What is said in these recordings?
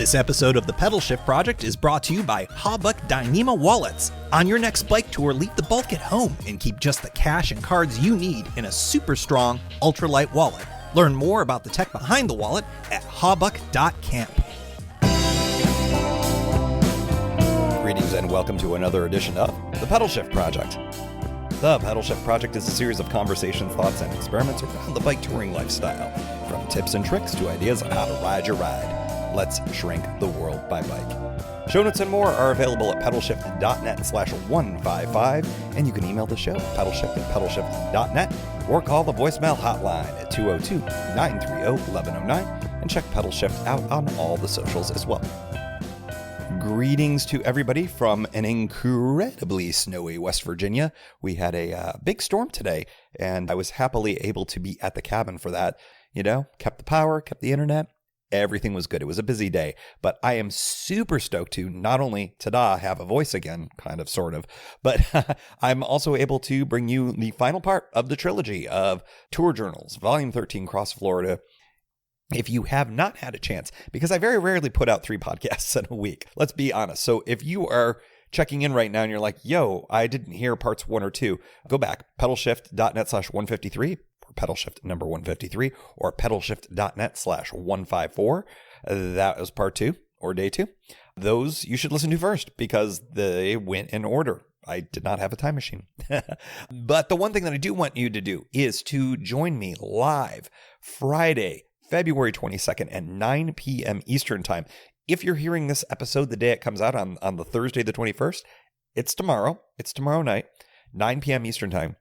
This episode of the Pedalshift Project is brought to you by Hawbuck Dyneema Wallets. On your next bike tour, leave the bulk at home and keep just the cash and cards you need in a super strong, ultralight wallet. Learn more about the tech behind the wallet at hawbuck.camp. Greetings and welcome to another edition of the Pedalshift Project. The Pedalshift Project is a series of conversations, thoughts, and experiments around the bike touring lifestyle. From tips and tricks to ideas on how to ride your ride. Let's shrink the world by bike. Show notes and more are available at pedalshift.net/155, and you can email the show at pedalshift@pedalshift.net or call the voicemail hotline at 202-930-1109 and check Pedalshift out on all the socials as well. Greetings to everybody from an incredibly snowy West Virginia. We had a big storm today, and I was happily able to be at the cabin for that. You know, kept the power, kept the internet. Everything was good. It was a busy day, but I am super stoked to not only, ta-da, have a voice again, kind of, sort of, but I'm also able to bring you the final part of the trilogy of Tour Journals, Volume 13, Cross Florida. If you have not had a chance, because I very rarely put out 3 podcasts in a week, let's be honest. So if you are checking in right now and you're like, yo, I didn't hear parts 1 or 2, go back, pedalshift.net/153. Pedalshift number 153 or pedalshift.net/154. That was part 2 or day 2. Those you should listen to first because they went in order. I did not have a time machine. But the one thing that I do want you to do is to join me live Friday, February 22nd at 9 p.m. Eastern Time. If you're hearing this episode the day it comes out on the Thursday, the 21st, it's tomorrow. It's tomorrow night, 9 p.m. Eastern Time.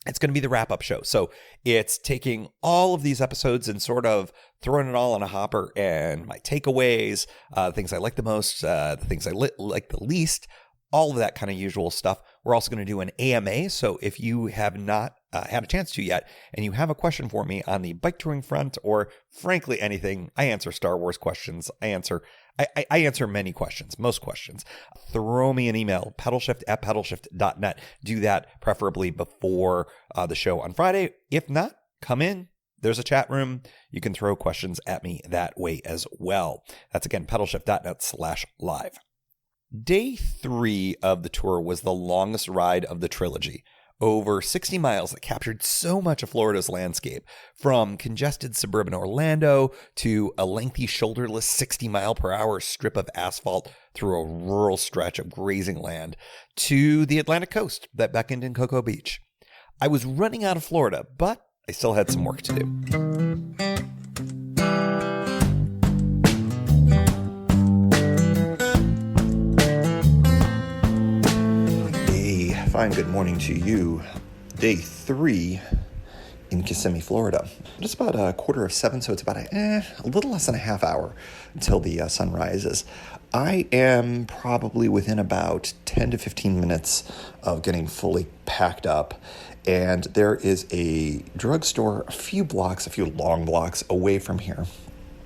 It's going to be the wrap-up show. So it's taking all of these episodes and sort of throwing it all in a hopper and my takeaways, the things I like the most, the things I like the least, all of that kind of usual stuff. We're also going to do an AMA. So if you have not had a chance to yet and you have a question for me on the bike touring front or frankly anything, I answer Star Wars questions. I answer many questions, most questions. Throw me an email, pedalshift@pedalshift.net. Do that preferably before the show on Friday. If not, come in. There's a chat room. You can throw questions at me that way as well. That's again, pedalshift.net/live. Day 3 of the tour was the longest ride of the trilogy. Over 60 miles that captured so much of Florida's landscape, from congested suburban Orlando to a lengthy shoulderless 60-mile-per-hour strip of asphalt through a rural stretch of grazing land, to the Atlantic coast that beckoned in Cocoa Beach. I was running out of Florida, but I still had some work to do. Fine, good morning to you. Day 3 in Kissimmee, Florida. It's about 6:45, so it's about a little less than a half hour until the sun rises. I am probably within about 10 to 15 minutes of getting fully packed up, and there is a drugstore a few long blocks away from here.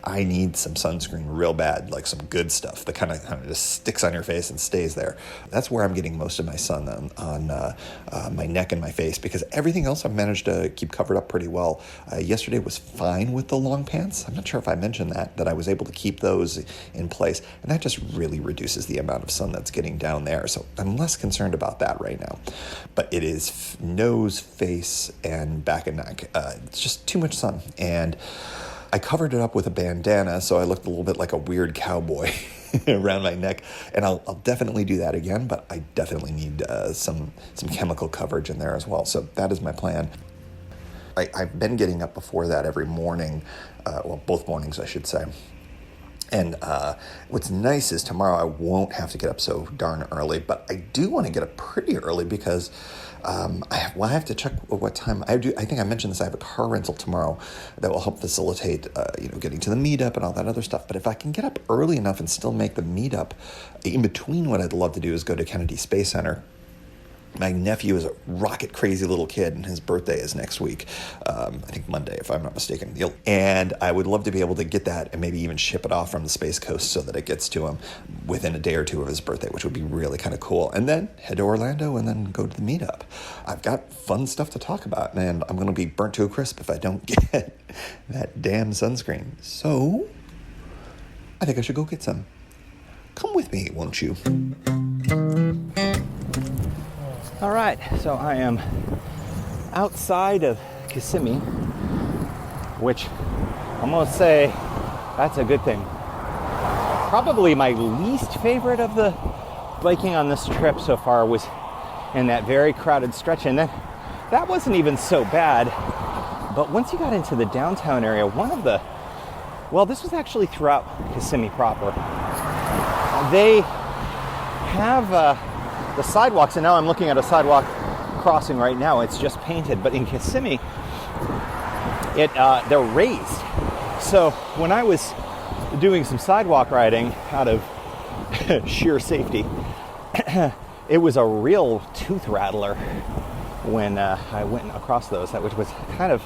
I need some sunscreen real bad, like some good stuff that kind of just sticks on your face and stays there. That's where I'm getting most of my sun on my neck and my face, because everything else I've managed to keep covered up pretty well. Yesterday was fine with the long pants. I'm not sure if I mentioned that I was able to keep those in place, and that just really reduces the amount of sun that's getting down there. So I'm less concerned about that right now. But it is nose, face, and back and neck. It's just too much sun, and I covered it up with a bandana, so I looked a little bit like a weird cowboy around my neck, and I'll definitely do that again, but I definitely need some chemical coverage in there as well, so that is my plan. I've been getting up before that every morning, both mornings, I should say. And what's nice is tomorrow I won't have to get up so darn early, but I do want to get up pretty early because I have to check what time I do. I think I mentioned this. I have a car rental tomorrow that will help facilitate, getting to the meetup and all that other stuff. But if I can get up early enough and still make the meetup, in between, what I'd love to do is go to Kennedy Space Center. My nephew is a rocket crazy little kid, and his birthday is next week. I think Monday, if I'm not mistaken. And I would love to be able to get that and maybe even ship it off from the Space Coast so that it gets to him within a day or two of his birthday, which would be really kind of cool. And then head to Orlando and then go to the meetup. I've got fun stuff to talk about, and I'm going to be burnt to a crisp if I don't get that damn sunscreen. So I think I should go get some. Come with me, won't you? All right, so I am outside of Kissimmee, which I'm gonna say that's a good thing. Probably my least favorite of the biking on this trip so far was in that very crowded stretch, and then that wasn't even so bad. But once you got into the downtown area, this was actually throughout Kissimmee proper. They have the sidewalks, and now I'm looking at a sidewalk crossing right now. It's just painted, but in Kissimmee, they're raised. So when I was doing some sidewalk riding out of sheer safety, it was a real tooth rattler when I went across those, which was kind of,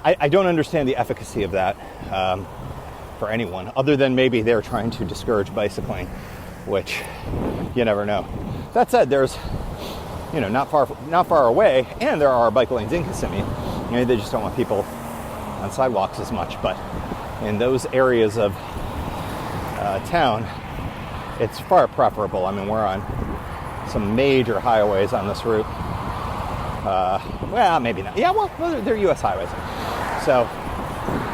I don't understand the efficacy of that for anyone, other than maybe they're trying to discourage bicycling, which you never know. That said, there's, not far away, and there are bike lanes in Kissimmee. They just don't want people on sidewalks as much, but in those areas of town, it's far preferable. I mean, we're on some major highways on this route. Well, maybe not. Yeah, well, they're U.S. highways. So,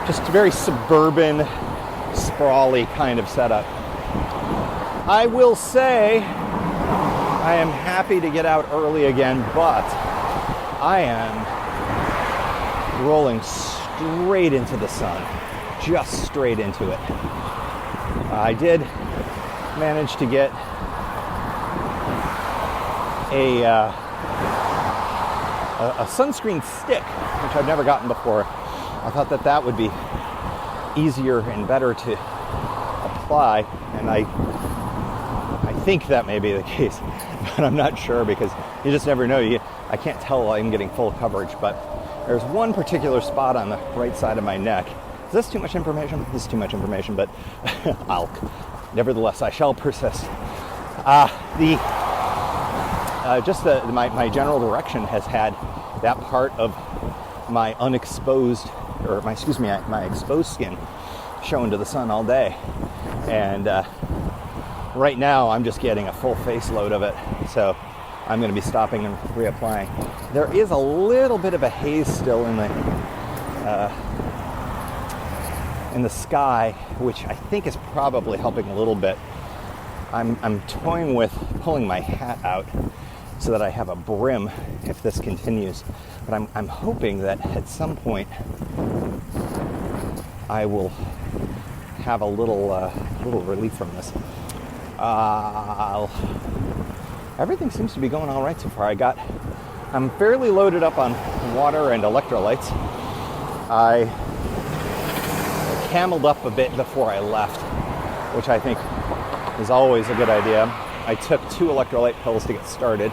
just a very suburban, sprawly kind of setup. I will say I am happy to get out early again, but I am rolling straight into the sun. Just straight into it. I did manage to get a sunscreen stick, which I've never gotten before. I thought that would be easier and better to apply, and I think that may be the case, but I'm not sure because you just never know. I can't tell I'm getting full coverage, but there's one particular spot on the right side of my neck. Is this too much information? This is too much information, but nevertheless, I shall persist. My general direction has had that part of my unexposed, my exposed skin shown to the sun all day. And right now I'm just getting a full face load of it. So I'm going to be stopping and reapplying. There is a little bit of a haze still in the sky, which I think is probably helping a little bit. I'm toying with pulling my hat out so that I have a brim if this continues. But I'm hoping that at some point I will have a little relief from this. Everything seems to be going all right so far. I'm fairly loaded up on water and electrolytes. I cameled up a bit before I left, which I think is always a good idea. I took 2 electrolyte pills to get started.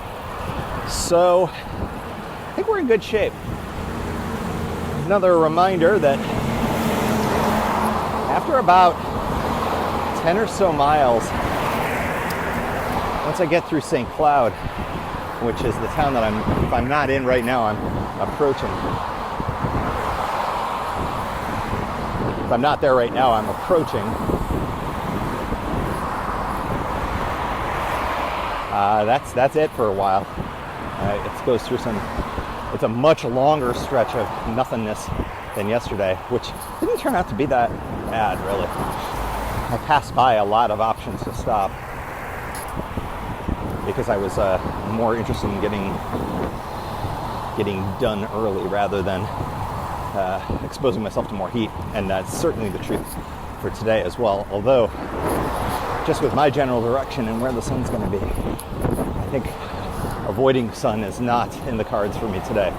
So I think we're in good shape. Another reminder that after about 10 or so miles, once I get through St. Cloud, which is the town that if I'm not in right now, I'm approaching. If I'm not there right now, I'm approaching. That's it for a while. It goes through it's a much longer stretch of nothingness than yesterday, which didn't turn out to be that bad, really. I passed by a lot of options to stop because I was more interested in getting done early rather than exposing myself to more heat, and that's certainly the truth for today as well. Although, just with my general direction and where the sun's going to be, I think avoiding sun is not in the cards for me today.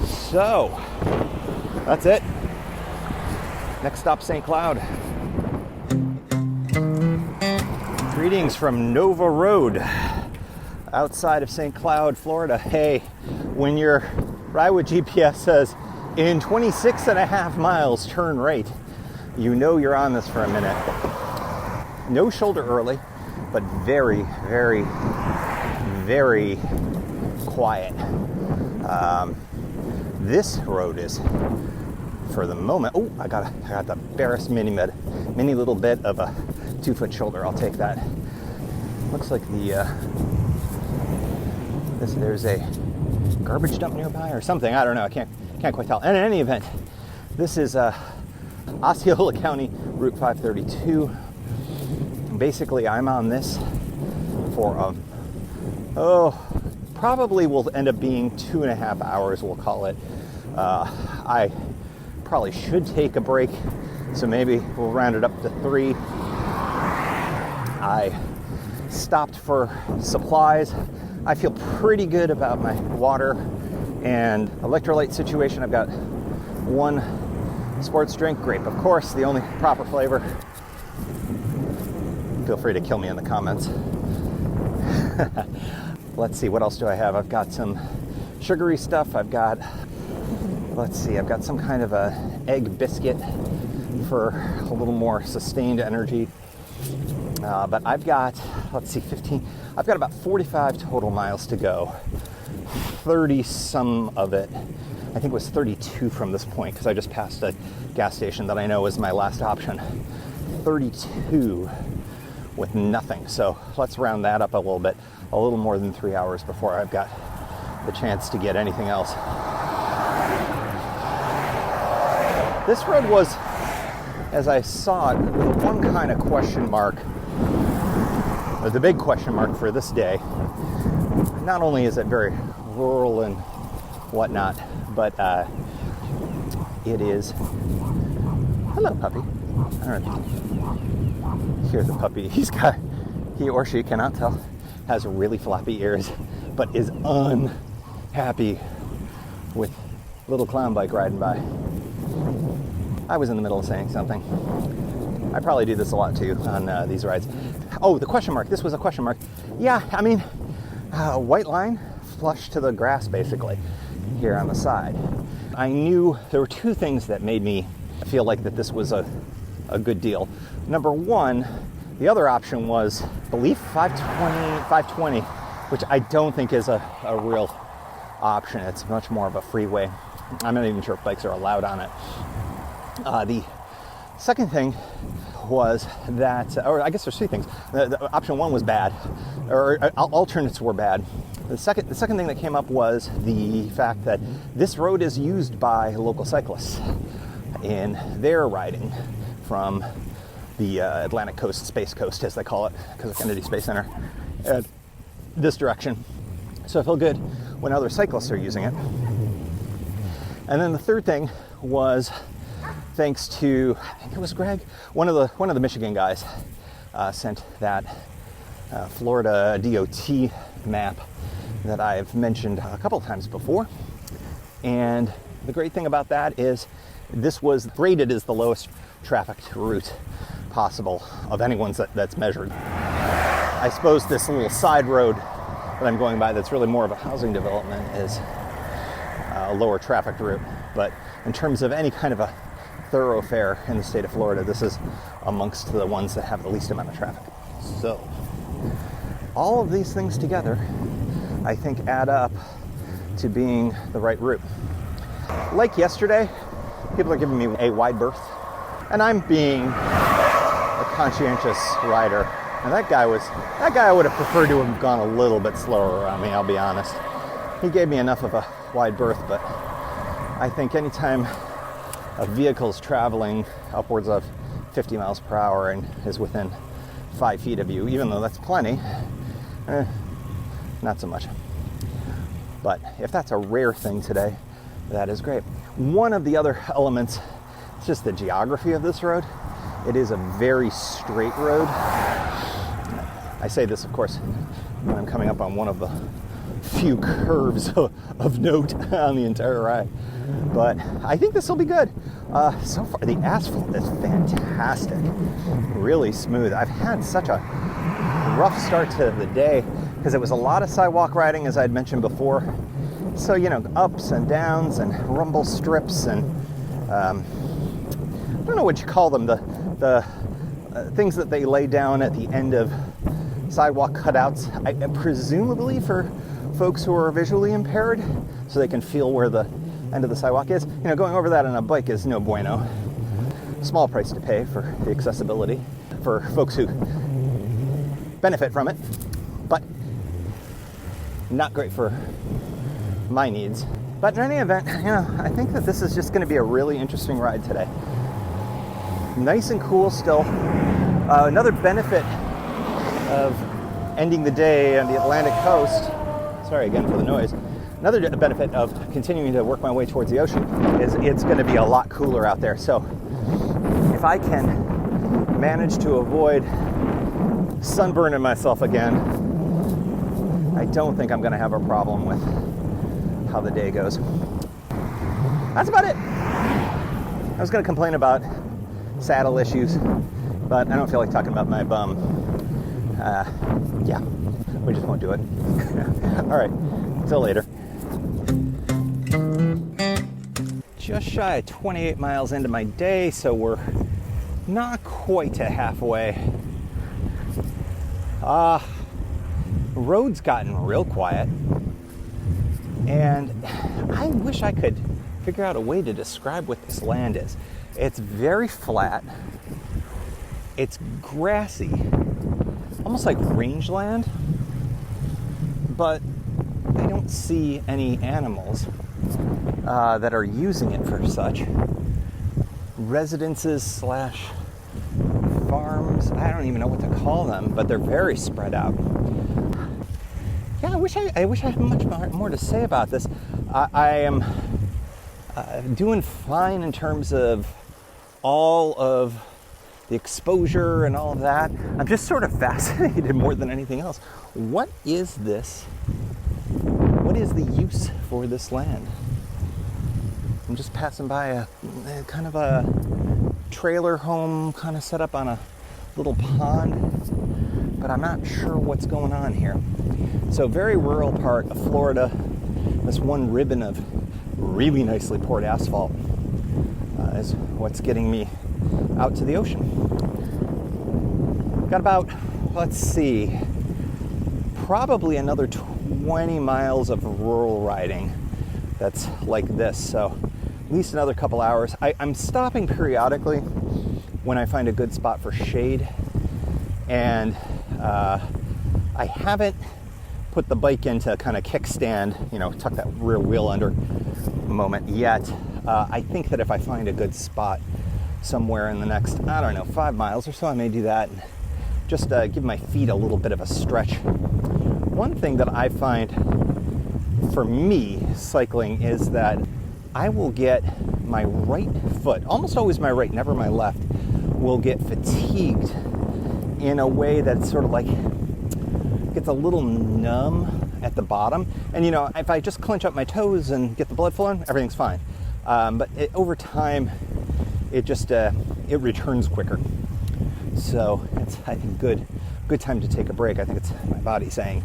So, that's it. Next stop, St. Cloud. Greetings from Nova Road, outside of St. Cloud, Florida. Hey, when your ride with GPS says, in 26 and a half miles, turn right, you know you're on this for a minute. No shoulder early, but very, very, very quiet. This road is for the moment. Oh, I got the barest mini little bit of a 2-foot shoulder. I'll take that. Looks like there's a garbage dump nearby or something. I don't know. I can't quite tell. And in any event, this is Osceola County Route 532. Basically, I'm on this for probably will end up being 2.5 hours. We'll call it. I probably should take a break, so maybe we'll round it up to 3. I stopped for supplies. I feel pretty good about my water and electrolyte situation. I've got 1 sports drink, grape, of course, the only proper flavor. Feel free to kill me in the comments. Let's see, what else do I have? I've got some sugary stuff. I've got some kind of a egg biscuit for a little more sustained energy. But I've got, 15. I've got about 45 total miles to go. 30 some of it, I think it was 32 from this point, because I just passed a gas station that I know is my last option. 32 with nothing. So let's round that up a little bit. A little more than 3 hours before I've got the chance to get anything else. This road was, as I saw it, with one kind of question mark, or the big question mark for this day. Not only is it very rural and whatnot, but it is. Hello, puppy. I don't know if you can hear the puppy. He or she, cannot tell, has really floppy ears, but is unhappy with little clown bike riding by. I was in the middle of saying something. I probably do this a lot too on these rides. Oh, the question mark. This was a question mark. Yeah, I mean, white line flush to the grass basically here on the side. I knew there were 2 things that made me feel like that this was a good deal. Number one, the other option was, I believe, 520, which I don't think is a real option. It's much more of a freeway. I'm not even sure if bikes are allowed on it. The second thing was that, or I guess there's 3 things. The option 1 was bad, or alternates were bad. The second thing that came up was the fact that this road is used by local cyclists in their riding from the Atlantic Coast, Space Coast, as they call it, because of Kennedy Space Center, this direction. So I feel good when other cyclists are using it. And then the third thing was, thanks to, I think it was Greg, one of the Michigan guys sent that Florida DOT map that I've mentioned a couple of times before. And the great thing about that is this was rated as the lowest trafficked route possible of anyone's that's measured. I suppose this little side road that I'm going by that's really more of a housing development is a lower trafficked route. But in terms of any kind of a thoroughfare in the state of Florida, this is amongst the ones that have the least amount of traffic. So all of these things together, I think, add up to being the right route. Like yesterday, people are giving me a wide berth, and I'm being a conscientious rider. And that guy I would have preferred to have gone a little bit slower around me, I'll be honest. He gave me enough of a wide berth, but I think anytime a vehicle's traveling upwards of 50 miles per hour and is within 5 feet of you, even though that's plenty, not so much. But if that's a rare thing today, that is great. One of the other elements is just the geography of this road. It is a very straight road. I say this, of course, when I'm coming up on one of the few curves of note on the entire ride. But I think this will be good. So far, the asphalt is fantastic. Really smooth. I've had such a rough start to the day because it was a lot of sidewalk riding, as I'd mentioned before. So, ups and downs and rumble strips and I don't know what you call them, the things that they lay down at the end of sidewalk cutouts, presumably for folks who are visually impaired, so they can feel where the end of the sidewalk is. Going over that on a bike is no bueno. Small price to pay for the accessibility for folks who benefit from it, but not great for my needs. But in any event, I think that this is just going to be a really interesting ride today. Nice and cool still. Another benefit of ending the day on the Atlantic coast, sorry again for the noise, another benefit of continuing to work my way towards the ocean is it's going to be a lot cooler out there. So if I can manage to avoid sunburning myself again, I don't think I'm going to have a problem with how the day goes. That's about it. I was going to complain about saddle issues, but I don't feel like talking about my bum. Yeah, we just won't do it. All right, till later. Just shy of 28 miles into my day, so we're not quite to halfway. Road's gotten real quiet, and I wish I could figure out a way to describe what this land is. It's very flat. It's grassy, almost like rangeland, but I don't see any animals that are using it for such. Residences slash farms, I don't even know what to call them, but they're very spread out. Yeah, I wish I had much more to say about this. I am doing fine in terms of all of the exposure and all of that. I'm just sort of fascinated more than anything else. What is this? What is the use for this land? I'm just passing by a kind of a trailer home kind of set up on a little pond, but I'm not sure what's going on here. So very rural part of Florida, this one ribbon of really nicely poured asphalt is what's getting me out to the ocean. Got about, let's see, probably another 20 miles of rural riding that's like this. So at least another couple hours. I'm stopping periodically when I find a good spot for shade. And I haven't put the bike into kind of kickstand, tuck that rear wheel under moment yet. I think that if I find a good spot somewhere in the next, 5 miles or so, I may do that and just give my feet a little bit of a stretch. One thing that I find for me cycling is that I will get my right foot, almost always my right, never my left, will get fatigued in a way that's sort of like gets a little numb at the bottom. And if I just clench up my toes and get the blood flowing, everything's fine. But over time, it just it returns quicker. So it's, I think, good time to take a break. I think it's my body saying,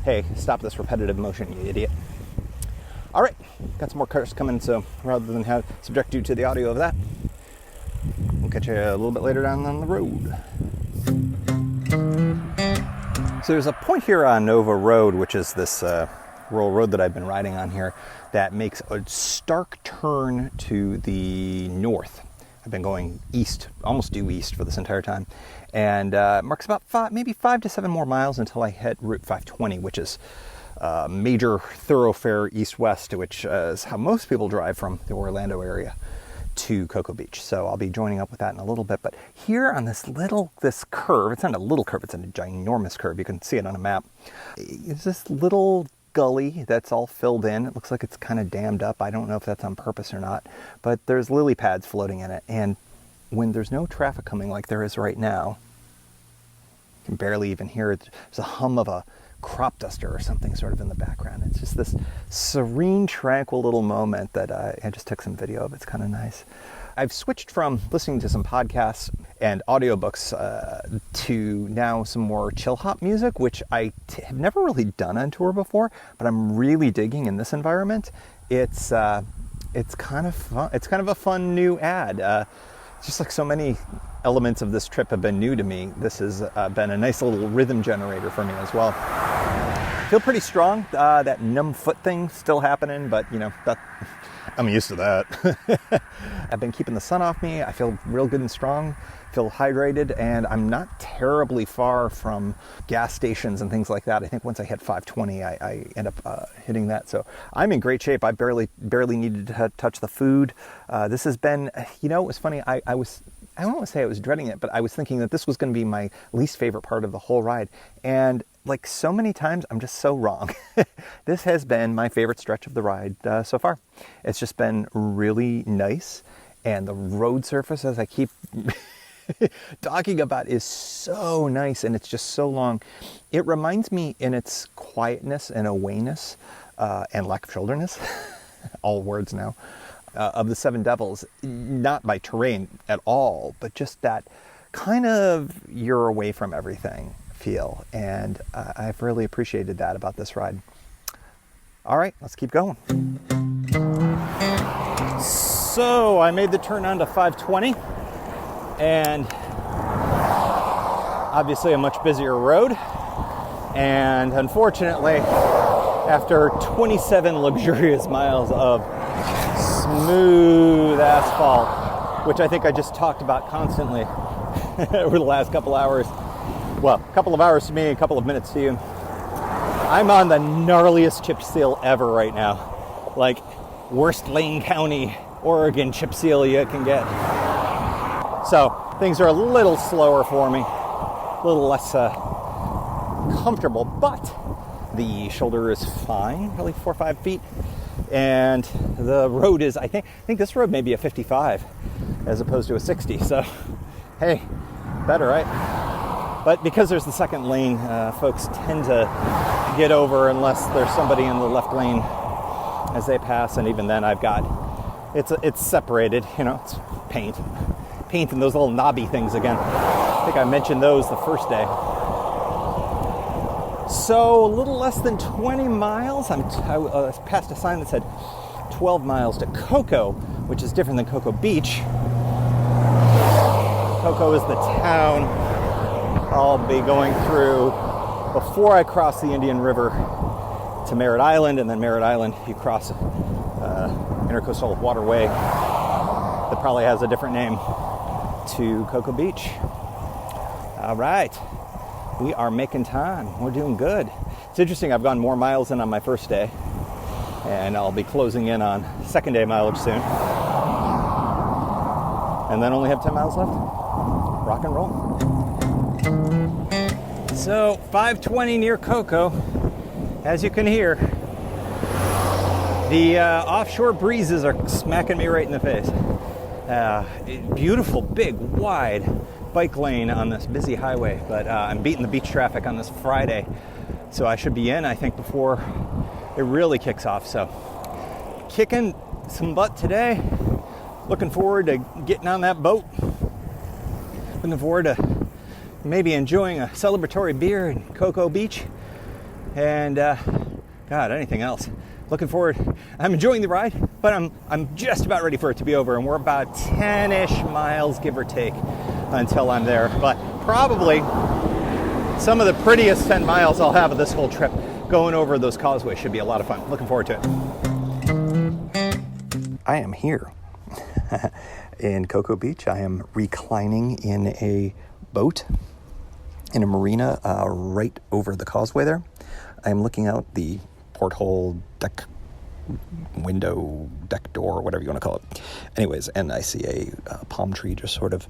hey, stop this repetitive motion, you idiot. All right, got some more cars coming, so rather than subject you to the audio of that, we'll catch you a little bit later down on the road. So there's a point here on Nova Road, which is this rural road that I've been riding on here, that makes a stark turn to the north. I've been going east, almost due east for this entire time, and marks about 5 to 7 more miles until I hit Route 520, which is a major thoroughfare east-west, which is how most people drive from the Orlando area to Cocoa Beach. So I'll be joining up with that in a little bit. But here on this curve, it's not a little curve, it's a ginormous curve. You can see it on a map. It's this little gully that's all filled in. It looks like it's kind of dammed up. I don't know if that's on purpose or not, but there's lily pads floating in it. And when there's no traffic coming like there is right now, you can barely even hear it. There's a hum of a crop duster or something sort of in the background. It's just this serene, tranquil little moment that I just took some video of. It's kind of nice. I've switched from listening to some podcasts and audiobooks to now some more chill hop music, which I have never really done on tour before, but I'm really digging in this environment. It's kind of fun. It's kind of a fun new ad. Just like so many elements of this trip have been new to me, this has been a nice little rhythm generator for me as well. feel pretty strong. That numb foot thing still happening, but I'm used to that. I've been keeping the sun off me. I feel real good and strong, feel hydrated, and I'm not terribly far from gas stations and things like that. I think once I hit 520, I end up hitting that. So I'm in great shape. I barely needed to touch the food. This has been, it was funny. I don't want to say I was dreading it, but I was thinking that this was going to be my least favorite part of the whole ride. And like so many times, I'm just so wrong. This has been my favorite stretch of the ride so far. It's just been really nice. And the road surface, as I keep talking about, is so nice, and it's just so long. It reminds me in its quietness and awayness and lack of shoulderness, all words now, of the Seven Devils, not by terrain at all, but just that kind of you're away from everything feel. And I've really appreciated that about this ride. All right, let's keep going. So I made the turn onto 520, and obviously a much busier road. And unfortunately, after 27 luxurious miles of smooth asphalt, which I think I just talked about constantly over the last couple hours, well, a couple of hours to me, a couple of minutes to you, I'm on the gnarliest chip seal ever right now. Like, worst Lane County, Oregon chip seal you can get. So things are a little slower for me, a little less comfortable, but the shoulder is fine, probably 4 or 5 feet. And the road is, I think this road may be a 55 as opposed to a 60. So, hey, better, right? But because there's the second lane, folks tend to get over unless there's somebody in the left lane as they pass. And even then I've got, it's separated, it's paint and those little knobby things again. I think I mentioned those the first day. So a little less than 20 miles. I passed a sign that said 12 miles to Cocoa, which is different than Cocoa Beach. Cocoa is the town I'll be going through before I cross the Indian River to Merritt Island, and then Merritt Island you cross Intercoastal Waterway that probably has a different name to Cocoa Beach. All right. We are making time. We're doing good. It's interesting. I've gone more miles than on my first day, and I'll be closing in on second day mileage soon. And then only have 10 miles left. Rock and roll. So 520 near Cocoa. As you can hear, the offshore breezes are smacking me right in the face. Beautiful, big, wide bike lane on this busy highway, but I'm beating the beach traffic on this Friday, so I should be in, I think, before it really kicks off. So kicking some butt today. Looking forward to getting on that boat. Looking forward to maybe enjoying a celebratory beer in Cocoa Beach, and God, anything else. Looking forward. I'm enjoying the ride, but I'm just about ready for it to be over, and we're about 10-ish miles, give or take, until I'm there. But probably some of the prettiest 10 miles I'll have of this whole trip going over those causeways should be a lot of fun. Looking forward to it. I am here in Cocoa Beach. I am reclining in a boat in a marina right over the causeway there. I'm looking out the porthole, deck, window, deck door, whatever you want to call it. Anyways, and I see a palm tree just sort of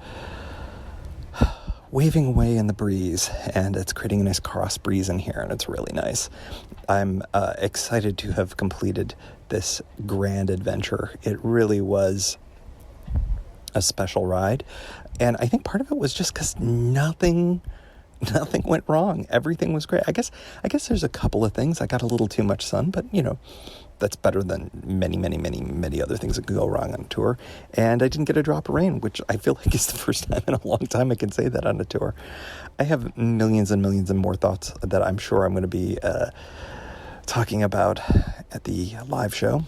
waving away in the breeze, and it's creating a nice cross breeze in here, and it's really nice. I'm excited to have completed this grand adventure. It really was a special ride, and I think part of it was just because nothing went wrong. Everything was great. I guess there's a couple of things. I got a little too much sun, but that's better than many other things that could go wrong on a tour. And I didn't get a drop of rain, which I feel like is the first time in a long time I can say that on a tour. I have millions and millions and more thoughts that I'm sure I'm going to be talking about at the live show,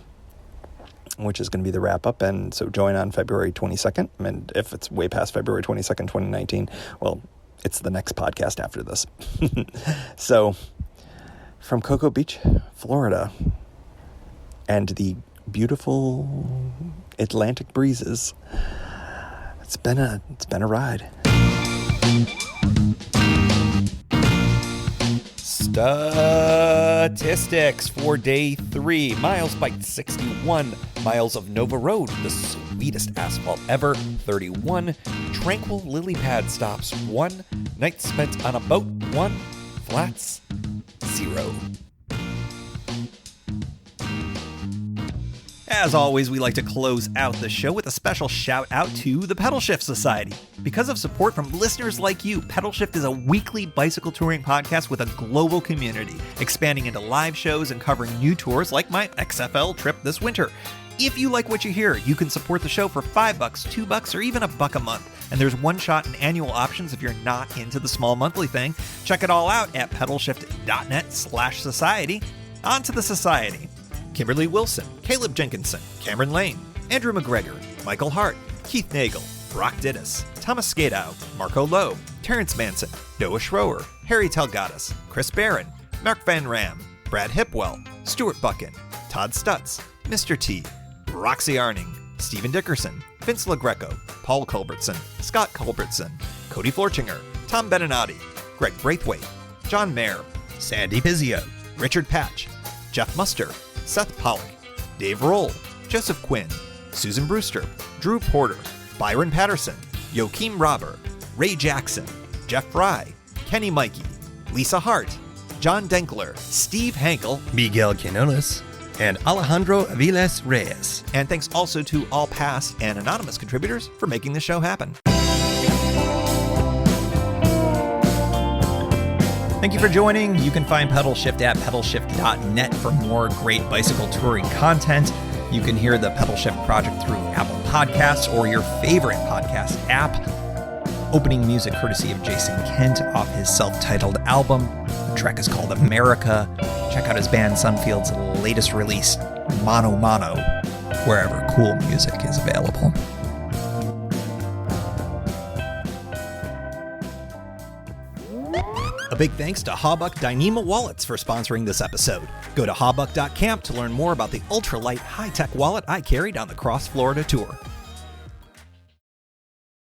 which is going to be the wrap up. And so join on February 22nd. And if it's way past February 22nd, 2019, well, it's the next podcast after this. So from Cocoa Beach, Florida, and the beautiful Atlantic breezes. It's been a ride. Statistics for day 3. Miles biked 61. Miles of Nova Road, the sweetest asphalt ever, 31. Tranquil lily pad stops, 1. Nights spent on a boat, 1. Flats, 0. As always, we like to close out the show with a special shout out to the Pedalshift Society. Because of support from listeners like you, Pedalshift is a weekly bicycle touring podcast with a global community, expanding into live shows and covering new tours like my XFL trip this winter. If you like what you hear, you can support the show for $5, $2, or even $1 a month. And there's one-shot and annual options if you're not into the small monthly thing. Check it all out at pedalshift.net/society. On to the society. Kimberly Wilson, Caleb Jenkinson, Cameron Lane, Andrew McGregor, Michael Hart, Keith Nagel, Brock Dittis, Thomas Skadow, Marco Loeb, Terrence Manson, Noah Schroer, Harry Telgadas, Chris Barron, Mark Van Ram, Brad Hipwell, Stuart Buchan, Todd Stutz, Mr. T, Roxy Arning, Stephen Dickerson, Vince LaGreco, Paul Culbertson, Scott Culbertson, Cody Florchinger, Tom Beninati, Greg Braithwaite, John Mayer, Sandy Pizzio, Richard Patch, Jeff Muster, Seth Pollock, Dave Roll, Joseph Quinn, Susan Brewster, Drew Porter, Byron Patterson, Joachim Robber, Ray Jackson, Jeff Fry, Kenny Mikey, Lisa Hart, John Denkler, Steve Hankel, Miguel Quinones, and Alejandro Aviles Reyes. And thanks also to all past and anonymous contributors for making the show happen. Thank you for joining. You can find Pedalshift at pedalshift.net for more great bicycle touring content. You can hear the Pedalshift project through Apple Podcasts or your favorite podcast app. Opening music courtesy of Jason Kent off his self-titled album. The track is called America. Check out his band Sunfield's latest release, Mono Mono, wherever cool music is available. A big thanks to Hawbuck Dyneema Wallets for sponsoring this episode. Go to hawbuck.camp to learn more about the ultralight high-tech wallet I carried on the Cross Florida tour.